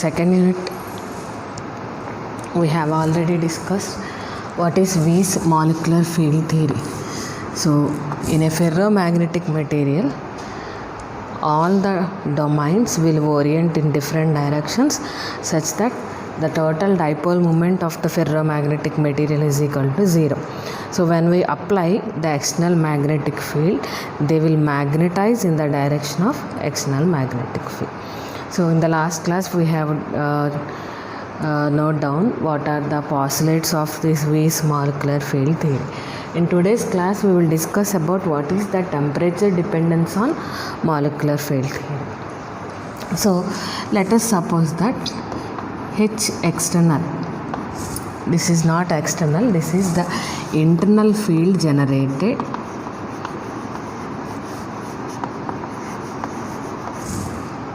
Second unit, we have already discussed what is Weis molecular field theory. So, in a ferromagnetic material, all the domains will orient in different directions such that the total dipole moment of the ferromagnetic material is equal to 0. So, when we apply the external magnetic field, they will magnetize in the direction of external magnetic field. So in the last class we have note down what are the postulates of this Weis molecular field theory. In today's class we will discuss about what is the temperature dependence on molecular field theory. So let us suppose that H external, this is not external, this is the internal field generated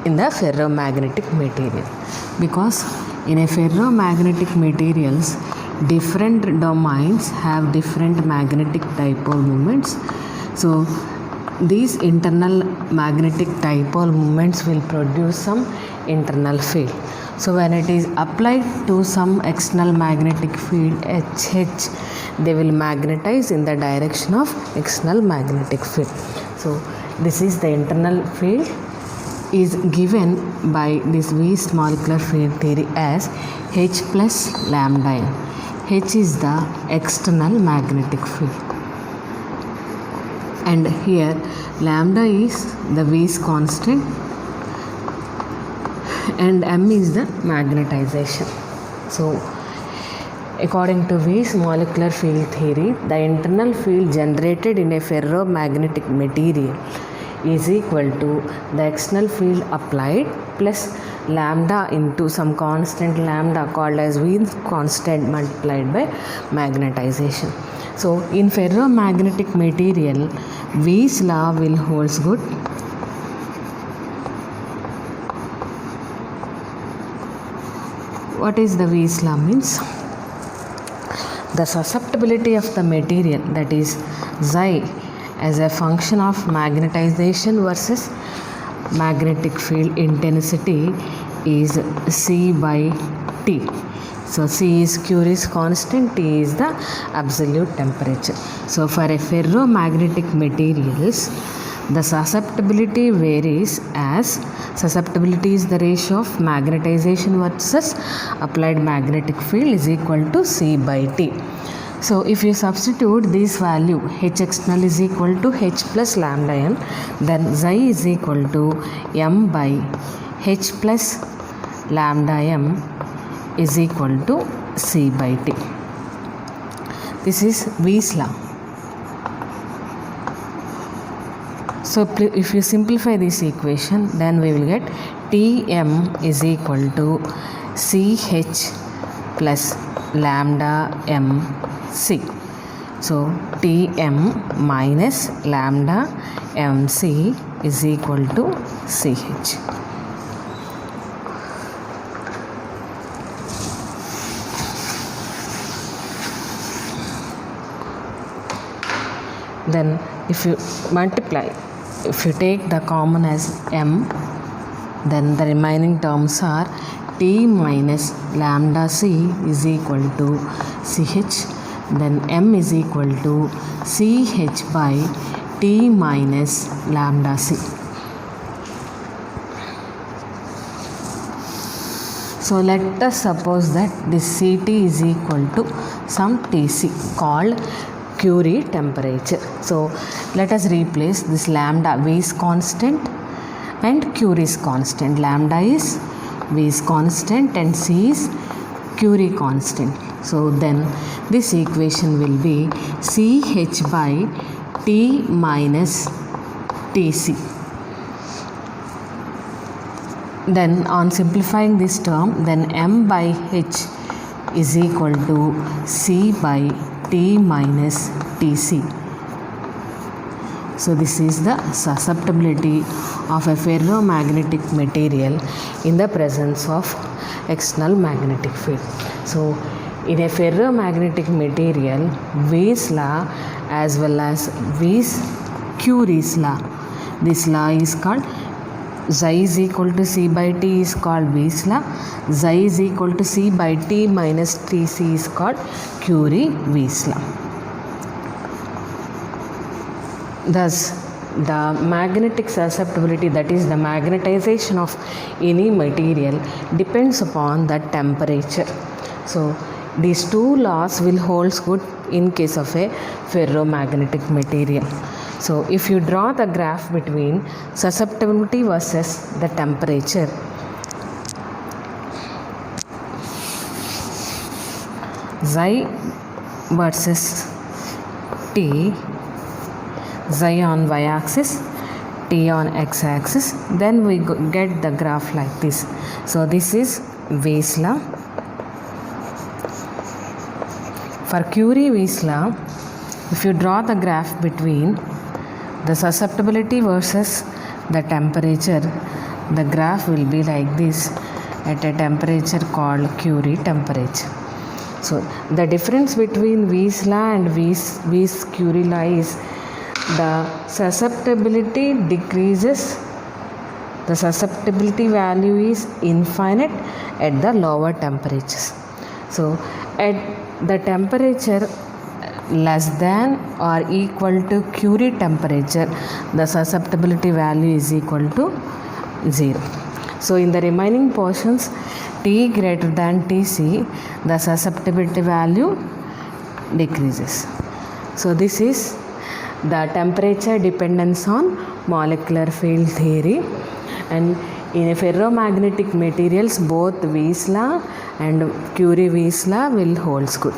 in the ferromagnetic material, because in a ferromagnetic materials different domains have different magnetic dipole moments. So these internal magnetic dipole moments will produce some internal field. So when it is applied to some external magnetic field HH, they will magnetize in the direction of external magnetic field. So this is the internal field is given by this Weis molecular field theory as H plus lambda n. H is the external magnetic field, and here lambda is the Weis constant and m is the magnetization. So according to Weis molecular field theory, the internal field generated in a ferromagnetic material is equal to the external field applied plus lambda into some constant lambda called as Weis constant multiplied by magnetization. So in ferromagnetic material, Weis law will holds good. What is the Weis law means? The susceptibility of the material, that is Xi, as a function of magnetization versus magnetic field intensity is C by T. So C is Curie's constant, T is the absolute temperature. So for a ferromagnetic materials, the susceptibility varies as susceptibility is the ratio of magnetization versus applied magnetic field is equal to C by T. So if you substitute this value, H external is equal to H plus lambda n, then Xi is equal to m by H plus lambda m is equal to C by T. This is Weis law. So if you simplify this equation, then we will get Tm is equal to Ch plus lambda m C. So Tm minus lambda mc is equal to Ch. Then if you multiply, if you take the common as m, then the remaining terms are T minus lambda c is equal to Ch, then m is equal to Ch by T minus lambda c. So let us suppose that this Ct is equal to some Tc called Curie temperature. So let us replace this lambda Weis constant and Curie's constant. Lambda is Weis constant and C is Curie constant. So then this equation will be Ch by T minus Tc. Then on simplifying this term, then m by H is equal to C by T minus Tc. So this is the susceptibility of a ferromagnetic material in the presence of external magnetic field. So in a ferromagnetic material, Weis law as well as Weis Curie's law, this law is called Xi is equal to C by T is called Wies's law. Xi is equal to C by T minus Tc is called Curie-Weiss law. Thus, the magnetic susceptibility, that is the magnetization of any material, depends upon the temperature. So, these two laws will hold good in case of a ferromagnetic material. So, if you draw the graph between susceptibility versus the temperature, Xi versus T, Xi on y-axis, T on x-axis, then we get the graph like this. So, this is Weiss law. For Curie-Weiss law, if you draw the graph between the susceptibility versus the temperature, the graph will be like this at a temperature called Curie temperature. So, the difference between Weiss law and Weiss-Curie law is the susceptibility decreases. The susceptibility value is infinite at the lower temperatures. So, at the temperature less than or equal to Curie temperature, the susceptibility value is equal to 0. So, in the remaining portions, T greater than Tc, the susceptibility value decreases. So, this is the temperature dependence on molecular field theory, and in a ferromagnetic materials both Weiss law and Curie-Weiss law will hold good.